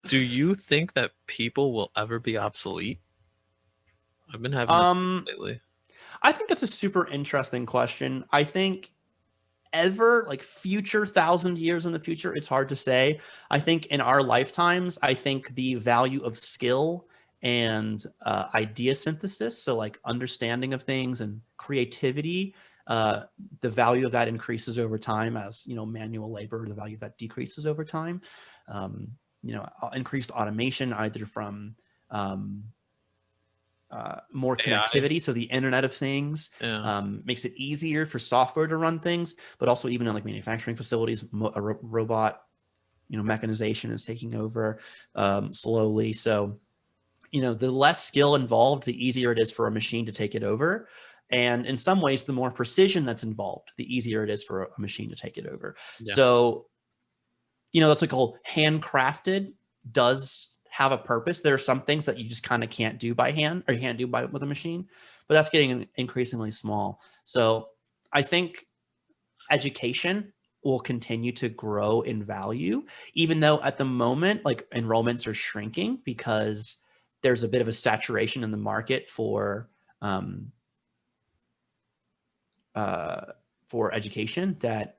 Do you think that people will ever be obsolete? I've been having that lately. I think that's a super interesting question. I think ever, like future 1,000 years in the future, it's hard to say. I think in our lifetimes, I think the value of skill and idea synthesis, so like understanding of things and creativity, the value of that increases over time as, you know, manual labor, the value of that decreases over time. You know, increased automation, either from more AI. connectivity, so the Internet of Things, Yeah. makes it easier for software to run things, but also even in like manufacturing facilities, robot, you know, mechanization is taking over slowly. So, you know, the less skill involved, the easier it is for a machine to take it over. And in some ways, the more precision that's involved, the easier it is for a machine to take it over. Yeah. So, you know, that's like all handcrafted does have a purpose. There are some things that you just kind of can't do by hand, or you can't do by with a machine, but that's getting increasingly small. So I think education will continue to grow in value, even though at the moment, like enrollments are shrinking because there's a bit of a saturation in the market um, for education, that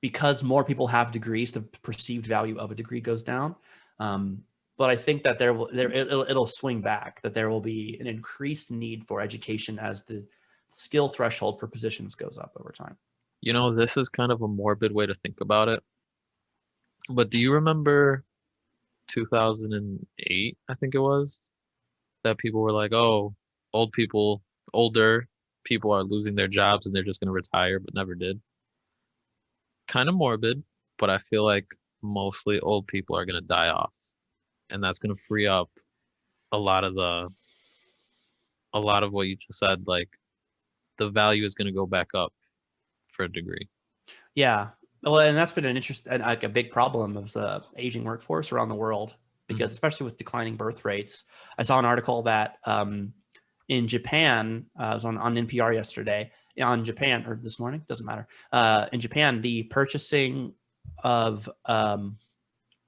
because more people have degrees, the perceived value of a degree goes down. But I think that it'll swing back, that there will be an increased need for education as the skill threshold for positions goes up over time. You know, this is kind of a morbid way to think about it, but do you remember 2008, I think it was, that people were like, "Oh, old people, older people are losing their jobs and they're just going to retire," but never did. Kind of morbid, but I feel like mostly old people are going to die off, and that's going to free up a lot of what you just said. Like the value is going to go back up for a degree. Yeah. Well, and that's been an interesting, like a big problem of the aging workforce around the world, because Hmm. especially with declining birth rates. I saw an article that in Japan, it was on NPR yesterday, on Japan, or this morning, doesn't matter. In Japan, the purchasing of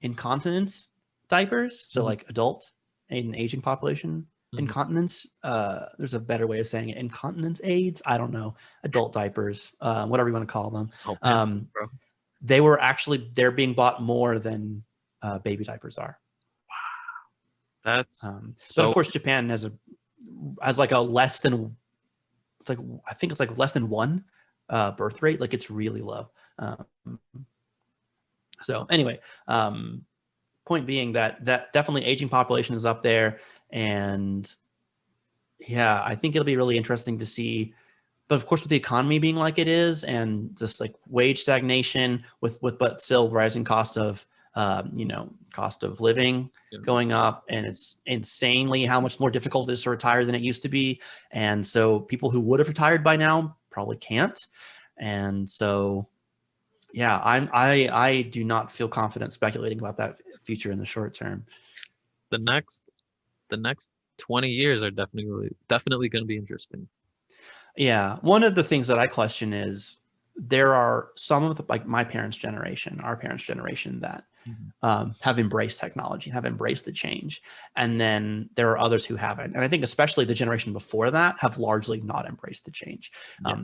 incontinence diapers, so Hmm. like adult and aging population Hmm. incontinence, there's a better way of saying it, incontinence aids, I don't know, adult diapers, whatever you want to call them. Oh, man, um, bro. they're being bought more than baby diapers are. That's But of so. course, Japan has like a less than, it's like, I think it's like less than one birth rate. Like it's really low. So That's anyway, point being that definitely aging population is up there, and yeah, I think it'll be really interesting to see. But of course, with the economy being like it is, and just like wage stagnation, with but still rising cost of you know, cost of living yeah. going up, and it's insanely how much more difficult it is to retire than it used to be. And so people who would have retired by now probably can't. And so yeah, I do not feel confident speculating about that future in the short term. the next the next 20 years are definitely going to be interesting. Yeah, one of the things that I question is there are some of the, like my parents' generation, our parents' generation, that Mhm. have embraced technology, have embraced the change, and then there are others who haven't. And I think especially the generation before that have largely not embraced the change. Yeah.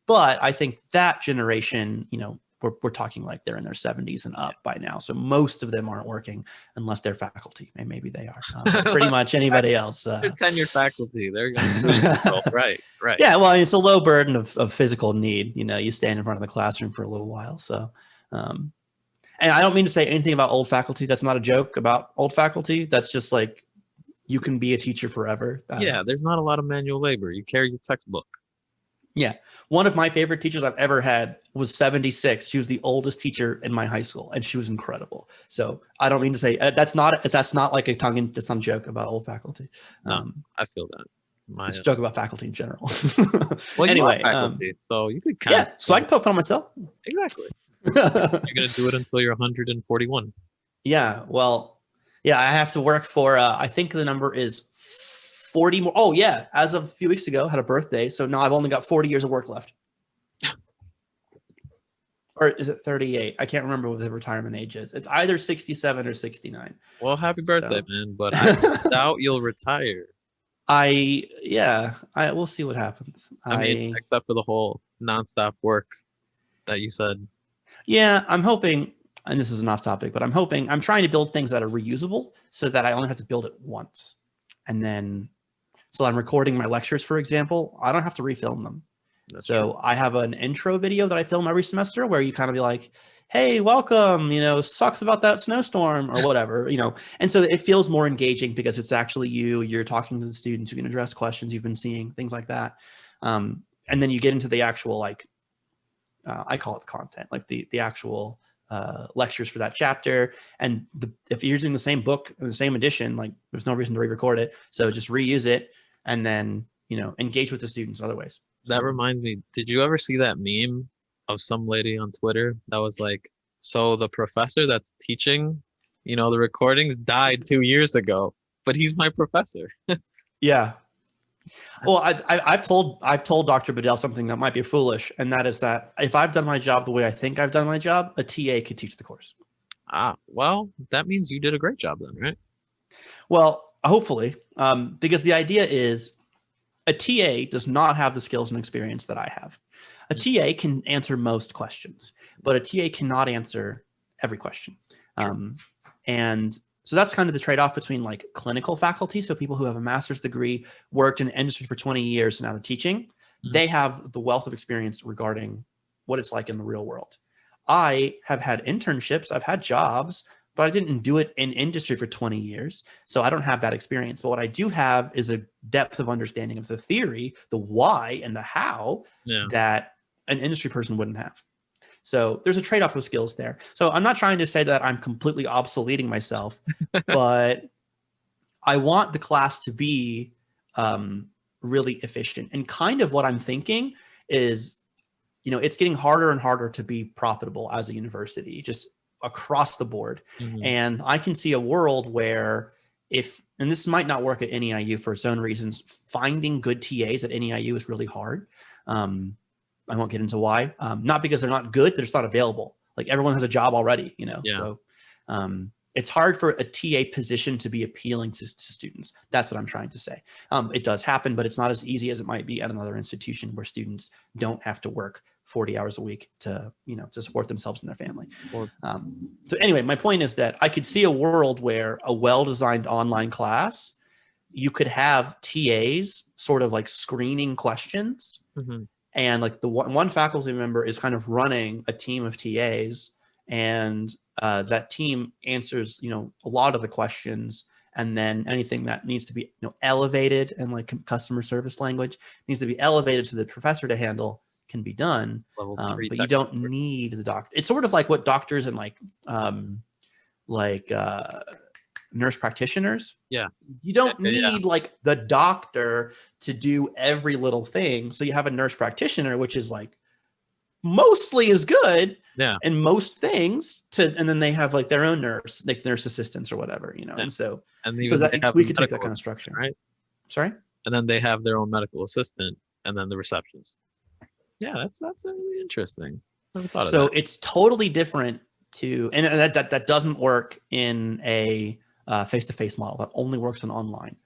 But I think that generation, you know, we're talking like they're in their 70s and up by now. So most of them aren't working unless they're faculty. And maybe they are, but pretty much anybody else. They're tenured faculty. They're going to do it. Right, right. Yeah, well, it's a low burden of physical need. You know, you stand in front of the classroom for a little while. So, um, and I don't mean to say anything about old faculty. That's not a joke about old faculty. That's just like, you can be a teacher forever. Yeah, there's not a lot of manual labor. You carry your textbook. Yeah. One of my favorite teachers I've ever had was 76. She was the oldest teacher in my high school, and she was incredible. So I don't mean to say that's not like a tongue in some joke about old faculty. No, I feel that. It's My a joke about faculty in general. Well, you are Anyway, faculty, so you could kind of yeah, so I can poke fun on myself. exactly. You're gonna do it until you're 141. Yeah, well, yeah, I have to work for, I think the number is 40 more. Oh, yeah, as of a few weeks ago, had a birthday. So now I've only got 40 years of work left. Or is it 38? I can't remember what the retirement age is. It's either 67 or 69. Well, happy birthday, So man. But I doubt you'll retire. we'll see what happens. I mean, except for the whole nonstop work that you said. Yeah, I'm hoping, and this is an off topic, but I'm trying to build things that are reusable so that I only have to build it once. And then, so I'm recording my lectures, for example, I don't have to refilm them. That's So true. I have an intro video that I film every semester where you kind of be like, hey, welcome, sucks about that snowstorm or whatever, and so it feels more engaging because it's actually you're talking to the students, you can address questions you've been seeing, things like that. And then you get into the actual, I call it content, like the actual lectures for that chapter. And if you're using the same book, the same edition, like there's no reason to re-record it. So just reuse it and then, engage with the students other ways. That So, reminds me, did you ever see that meme of some lady on Twitter that was like, so the professor that's teaching, the recordings died 2 years ago, but he's my professor. yeah. Well, I've told Dr. Bedell something that might be foolish, and that is that if I've done my job the way I think I've done my job, a TA could teach the course. Well, that means you did a great job then, right? Well, hopefully, because the idea is a TA does not have the skills and experience that I have. A TA can answer most questions, but a TA cannot answer every question. And so that's kind of the trade-off between like clinical faculty. So people who have a master's degree, worked in the industry for 20 years, and now they're teaching. They have the wealth of experience regarding what it's like in the real world. I have had internships, I've had jobs, but I didn't do it in industry for 20 years. So I don't have that experience. But what I do have is a depth of understanding of the theory, the why and the how that an industry person wouldn't have. So there's a trade-off of skills there. So I'm not trying to say that I'm completely obsoleting myself, but I want the class to be really efficient. And kind of what I'm thinking is, it's getting harder and harder to be profitable as a university, just across the board. And I can see a world where and this might not work at NEIU for its own reasons, finding good TAs at NEIU is really hard. I won't get into why. Not because they're not good, they're just not available. Like everyone has a job already, So it's hard for a TA position to be appealing to students. That's what I'm trying to say. It does happen, but it's not as easy as it might be at another institution where students don't have to work 40 hours a week to support themselves and their family. So anyway, my point is that I could see a world where a well-designed online class, you could have TAs sort of like screening questions. And like the one faculty member is kind of running a team of TAs, and that team answers, a lot of the questions, and then anything that needs to be, elevated and like customer service language needs to be elevated to the professor to handle can be done. But you don't need the doctor. It's sort of like what doctors and nurse practitioners. You don't need like the doctor to do every little thing. So you have a nurse practitioner, which is like mostly is good in most things and then they have like their own nurse, like nurse assistants or whatever, and so that we could take that kind of structure, right? Sorry. And then they have their own medical assistant and then the receptionist. That's really interesting. Never thought of that. So it's totally different and that doesn't work in a face-to-face model. That only works on online.